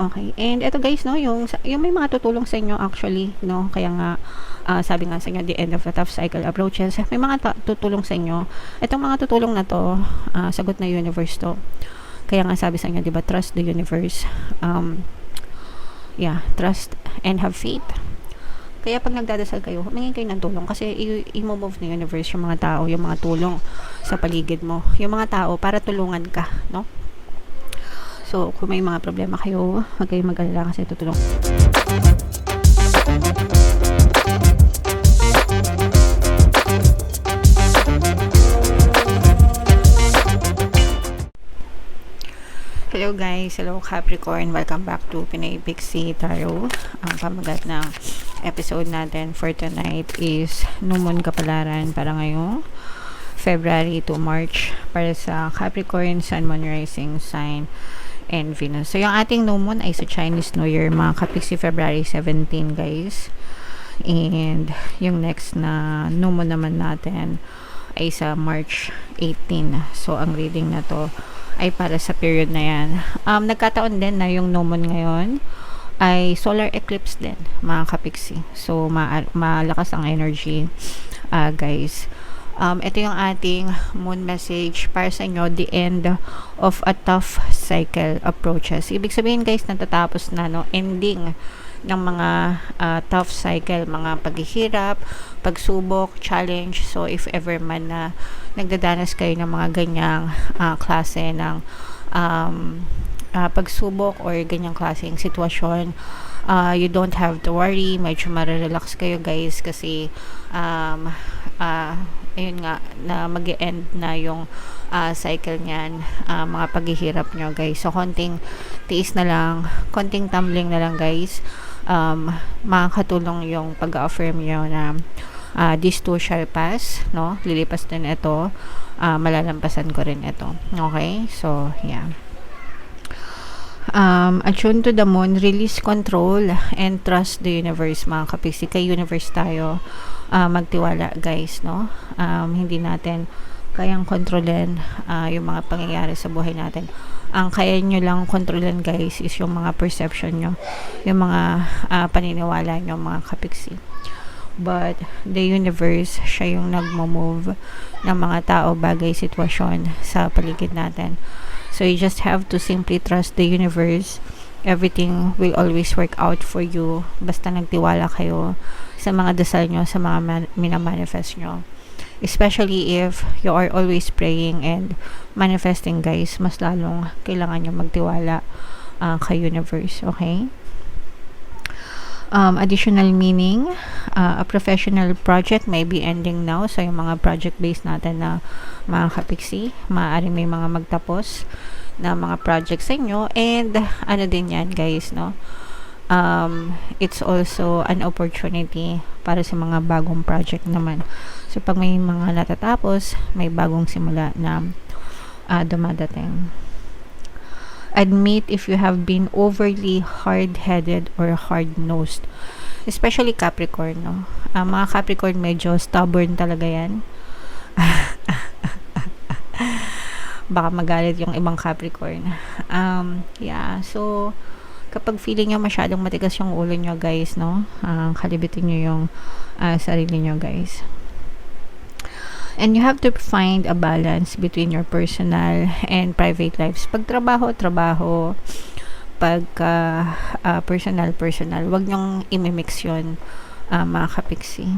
Okay, and eto guys, no, yung may mga tutulong sa inyo actually, no, kaya nga, sabi nga sa inyo, the end of the tough cycle approaches, may mga tutulong sa inyo. Itong mga tutulong na to, sagot na universe to. Kaya nga sabi sa inyo, di ba, trust the universe. Trust and have faith. Kaya pag nagdadasal kayo, humingin kayo ng tulong kasi i-move ng universe yung mga tao, yung mga tulong sa paligid mo. Yung mga tao para tulungan ka, no? So, kung may mga problema kayo, huwag kayong mag-alala kasi tutulong. Hello guys, hello Capricorn, welcome back to Pinay Pixie Tarot. Ang pamagat ng episode natin for tonight is New Moon Kapalaran para ngayong February to March para sa Capricorn, Sun, Moon, Rising sign and Venus. So yung ating New Moon ay sa Chinese New Year, mga Kapixie, February 17 guys. And yung next na New Moon naman natin ay sa March 18. So ang reading na to ay para sa period na yan. Nagkataon din na yung New Moon ngayon ay solar eclipse din, mga Kapixie. So malakas ang energy, guys. Ito yung ating moon message para sa inyo, the end of a tough cycle approaches. Ibig sabihin guys, natatapos na, no, ending ng mga tough cycle, mga paghihirap, pagsubok, challenge. So if ever man na nagdadanas kayo ng mga ganyang klase ng pagsubok or ganyang klaseng sitwasyon, you don't have to worry, medyo marerelax kayo guys kasi ayun nga, na mag-e-end na yung cycle niyan, mga paghihirap nyo guys. So konting tiis na lang, konting tumbling na lang guys, makakatulong yung pag-affirm nyo na this too shall pass, no? Lilipas din ito, malalampasan ko rin ito. Okay, so yeah. Attune to the moon, release control and trust the universe, mga Kapixie. Kay universe tayo magtiwala guys, no? Hindi natin kayang kontrolin yung mga pangyayari sa buhay natin. Ang kaya nyo lang kontrolin guys is yung mga perception nyo, yung mga paniniwala nyo, mga Kapixie. But the universe, siya yung nagmo-move ng mga tao, bagay, sitwasyon sa paligid natin. So you just have to simply trust the universe. Everything will always work out for you basta nagtiwala kayo sa mga dasal nyo, sa mga minamanifest nyo. Especially if you are always praying and manifesting guys, mas lalong kailangan nyo magtiwala kay universe, okay? Additional meaning, a professional project may be ending now. So yung mga project based natin na mga Kapixie, maaaring may mga magtapos na mga project sa inyo. And ano din yan guys, no? It's also an opportunity para sa mga bagong project naman. So pag may mga natatapos, may bagong simula na dumadating. Admit if you have been overly hard-headed or hard-nosed, especially Capricorn, no? Mga Capricorn, medyo stubborn talaga yan. Baka magalit yung ibang Capricorn. So kapag feeling nyo masyadong matigas yung ulo nyo guys, no, kalibitin nyo yung sarili nyo guys. And you have to find a balance between your personal and private lives. Pag trabaho, pag personal. Wag nyong imimix yun, mga Kapixie.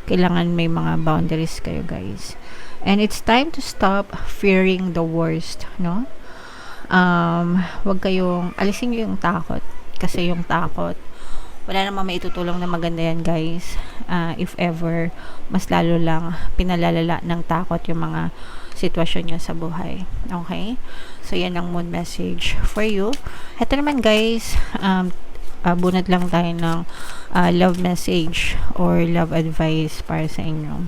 Kailangan may mga boundaries kayo guys. And it's time to stop fearing the worst, no? Wag kayong, alisin nyo yung takot. Kasi yung takot, wala namang maitutulong na maganda yan guys. If ever, mas lalo lang pinalalala ng takot yung mga sitwasyon nyo sa buhay. Okay? So yan ang moon message for you. Ito naman guys, bunot lang tayo ng love message or love advice para sa inyo.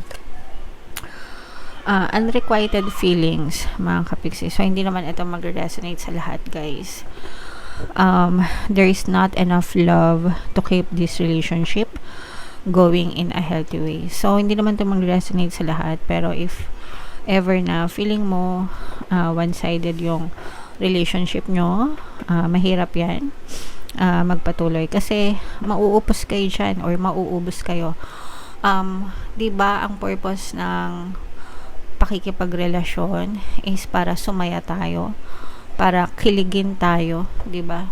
Unrequited feelings, mga Kapixie. So hindi naman ito mag-resonate sa lahat guys. There is not enough love to keep this relationship going in a healthy way. So hindi naman ito mag-resonate sa lahat, pero if ever na feeling mo one-sided yung relationship nyo. Mahirap yan magpatuloy kasi mauupos kayo dyan or mauubos kayo. 'Di ba ang purpose ng pakikipagrelasyon is para sumaya tayo, para kiligin tayo, 'di ba?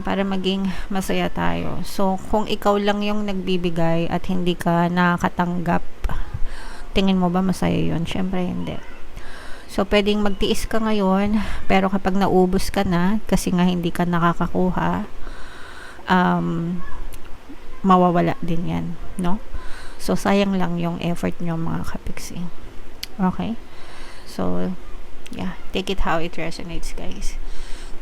Para maging masaya tayo. So kung ikaw lang yung nagbibigay at hindi ka nakakatanggap, tingin mo ba masaya yun? Syempre hindi. So pwedeng magtiis ka ngayon, pero kapag naubos ka na kasi nga hindi ka nakakakuha, mawawala din yan, no? So sayang lang yung effort nyo, mga kapiksi. Okay? So yeah, take it how it resonates, guys.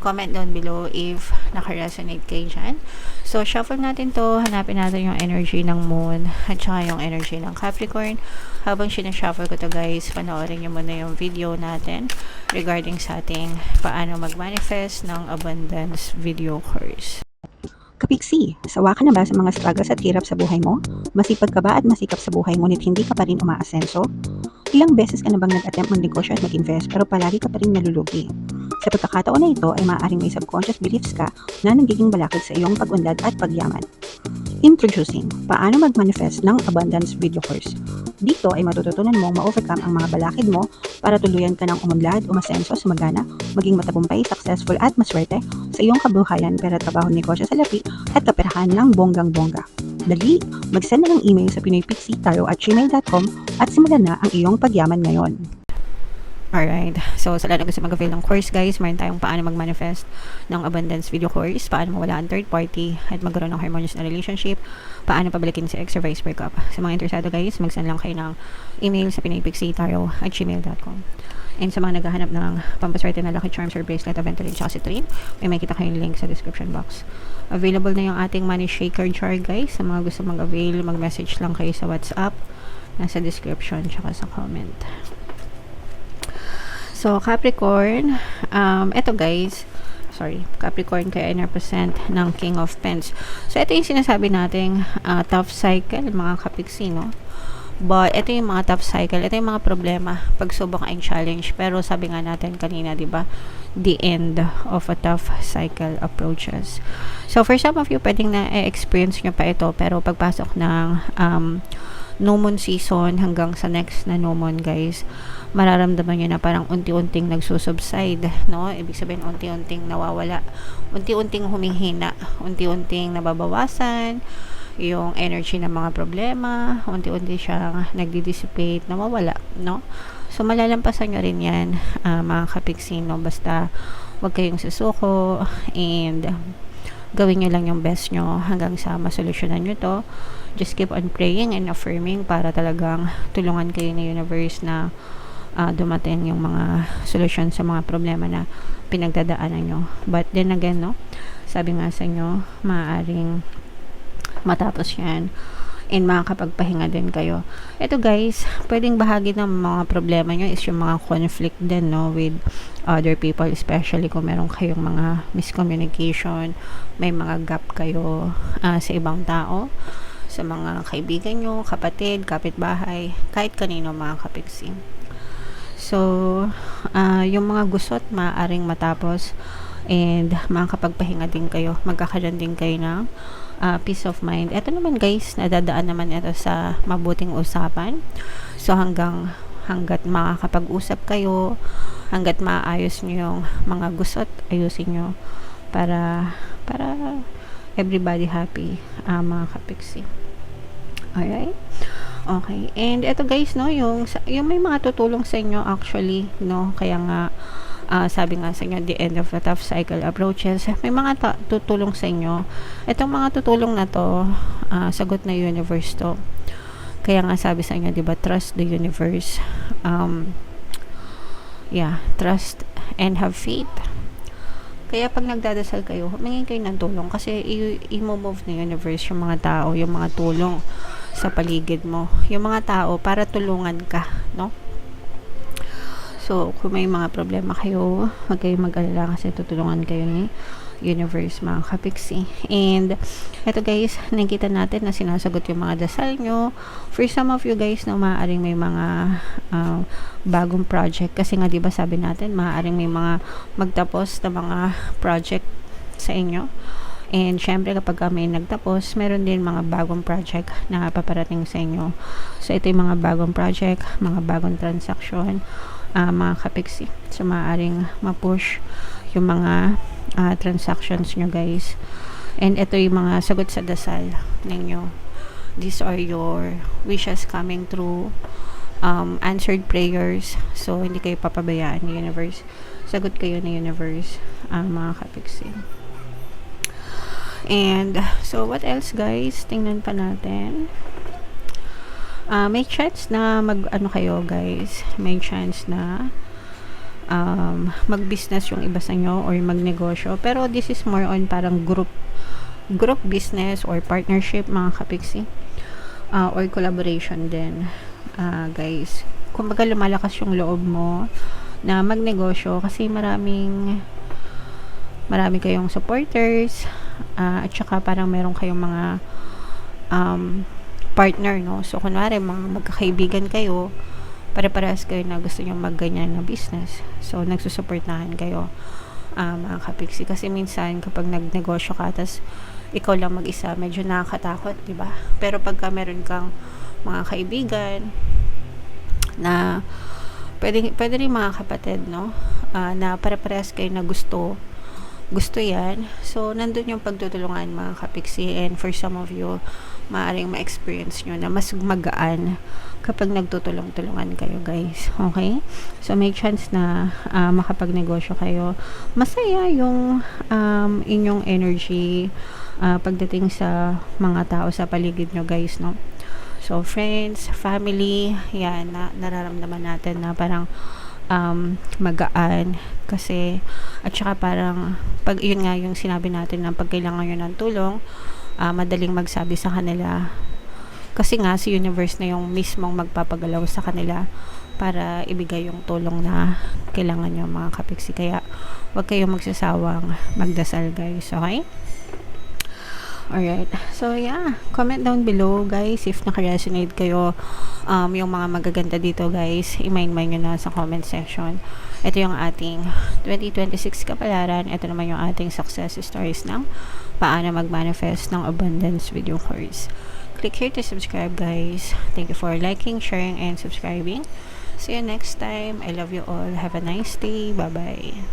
Comment down below if naka-resonate kayo dyan. So, shuffle natin to. Hanapin natin yung energy ng Moon at saka yung energy ng Capricorn. Habang sinashuffle ko to, guys, panoorin nyo muna yung video natin regarding sa ating paano mag-manifest ng abundance video course. Kapiksi, sawa ka na ba sa mga struggles at hirap sa buhay mo? Masipag ka ba at masikap sa buhay ngunit hindi ka pa rin umaasenso? Ilang beses ka na bang nag-attempt magnegosyo at mag-invest pero palagi ka pa rin nalulugi? Sa pagkakataon na ito ay maaaring may subconscious beliefs ka na nagiging balakid sa iyong pag-unlad at pagyaman. Introducing, paano mag-manifest ng abundance video course. Dito ay matututunan mong ma-overcome ang mga balakid mo para tuluyan ka ng umunlad, umasenso, sumagana, maging matagumpay, successful at maswerte sa iyong kabuhayan, pera, trabaho, negosyo sa lapi at kaperahan ng bonggang-bongga. Dali, mag-send na ng email sa pinoypixie@gmail.com at simulan na ang iyong pagyaman ngayon. Alright. So, sa lahat ng gusto mag-avail ng course, guys, meron tayong paano mag-manifest ng abundance video course, paano mawala ang third party at magkaroon ng harmonious na relationship, paano pabalikin si ex or vice breakup. Sa mga interesado, guys, mag-send lang kayo ng email sa pinoypixie@gmail.com. And sa mga naghahanap ng pampaswerte na lucky charms or bracelet of Ventolin tsaka Citrine, may makita kayong link sa description box. Available na yung ating money shaker jar, guys. Sa mga gusto mag-avail, mag-message lang kayo sa WhatsApp. Nasa description tsaka sa comment. So, Capricorn, eto guys, Capricorn kaya represent ng King of Pens. So, ito yung sinasabi nating tough cycle, mga kapiksi, no? But, ito yung mga tough cycle, ito yung mga problema, pagsubok and challenge. Pero, sabi nga natin kanina, di ba? The end of a tough cycle approaches. So, for some of you, pwedeng na-experience nyo pa ito, pero pagpasok ng new moon season hanggang sa next na new moon, guys, mararamdaman nyo na parang unti-unting nagsusubside, no? Ibig sabihin, unti-unting nawawala, unti-unting humihina, unti-unting nababawasan yung energy ng mga problema, unti-unti siyang nagdi-dissipate, nawawala, no? So, malalampasan nyo rin yan, mga kapiksi, no? Basta, wag kayong susuko and gawin nyo lang yung best nyo hanggang sa masolusyonan nyo to. Just keep on praying and affirming para talagang tulungan kayo ng universe na dumating yung mga solusyon sa mga problema na pinagdadaanan nyo. But then again, no, sabi nga sa inyo, maaaring matapos yan and makakapagpahinga din kayo. Ito, guys, pwedeng bahagi ng mga problema nyo is yung mga conflict din, no, with other people, especially kung meron kayong mga miscommunication, may mga gap kayo sa ibang tao, sa mga kaibigan nyo, kapatid, kapitbahay, kahit kanino, mga kapiksi. So, yung mga gusot maaaring matapos and makakapagpahinga din kayo, magkakaroon din kayo ng peace of mind. Ito naman, guys, nadadaan naman ito sa mabuting usapan. So, hanggat makakapag-usap kayo, hanggat maayos nyo yung mga gusot, ayusin nyo para everybody happy, mga kapiksi. Alright? Okay. And ito, guys, no, yung may mga tutulong sa inyo actually, no, kaya nga sabi nga sa inyo, the end of a tough cycle approaches. May mga tutulong sa inyo. Itong mga tutulong na to, sagot na universe to. Kaya nga sabi sa inyo, diba, trust the universe. Trust and have faith. Kaya pag nagdadasal kayo, humingin kayo ng tulong kasi i-move na universe yung mga tao, yung mga tulong sa paligid mo. Yung mga tao para tulungan ka, no? So, kung may mga problema kayo, huwag kayong mag-alala kasi tutulungan kayo ni universe, mga kapiksi. And eto guys, nakikita natin na sinasagot yung mga dasal nyo. For some of you guys na maaaring may mga bagong project, kasi nga diba sabi natin maaaring may mga magtapos na mga project sa inyo. And syempre kapag may nagtapos, meron din mga bagong project na paparating sa inyo. So ito yung mga bagong project, mga bagong transaction, mga kapiksi. So maaaring ma-push yung mga transactions nyo guys. And ito yung mga sagot sa dasal ninyo. These are your wishes coming through, answered prayers. So hindi kayo papabayaan ni universe. Sagot kayo ni universe, mga kapiksi. And so what else guys, tingnan pa natin. May chance na kayo guys, may chance na mag-business yung iba sa inyo or mag-negosyo, pero this is more on parang group business or partnership, mga kapiksi, or collaboration din, guys. Kumbaga lumalakas yung loob mo na magnegosyo kasi marami kayong supporters, at saka parang meron kayong mga partner, no? So kunwari mga magkakaibigan kayo, pare-parehas kayo na gusto nyo magganyan na business. So, nagsusuportahan kayo, mga kapiksi. Kasi minsan, kapag nagnegosyo ka, tas ikaw lang mag-isa, medyo nakakatakot, di ba? Pero pagka meron kang mga kaibigan na pwede rin mga kapatid, no? Na pare-parehas kayo na gusto yan. So, nandun yung pagtutulungan, mga kapiksi. And for some of you, maaaring ma-experience nyo na mas magaan kapag nagtutulong-tulungan kayo guys. Okay? So, may chance na makapagnegosyo kayo. Masaya yung inyong energy pagdating sa mga tao sa paligid nyo guys, no? So, friends, family, yan, nararamdaman natin na parang magaan kasi, at saka parang pag yun nga yung sinabi natin na pag kailangan nyo ng tulong, madaling magsabi sa kanila kasi nga si universe na yung mismong magpapagalaw sa kanila para ibigay yung tulong na kailangan nyo, mga kapiksi. Kaya wag kayong magsasawang magdasal guys, okay? Alright, so yeah, comment down below guys if naka-resonate kayo yung mga magaganda dito guys. I-mind nyo na sa comment section. Ito yung ating 2026 kapalaran. Ito naman yung ating success stories ng paano mag-manifest ng abundance with your course. Click here to subscribe guys. Thank you for liking, sharing, and subscribing. See you next time. I love you all. Have a nice day. Bye bye.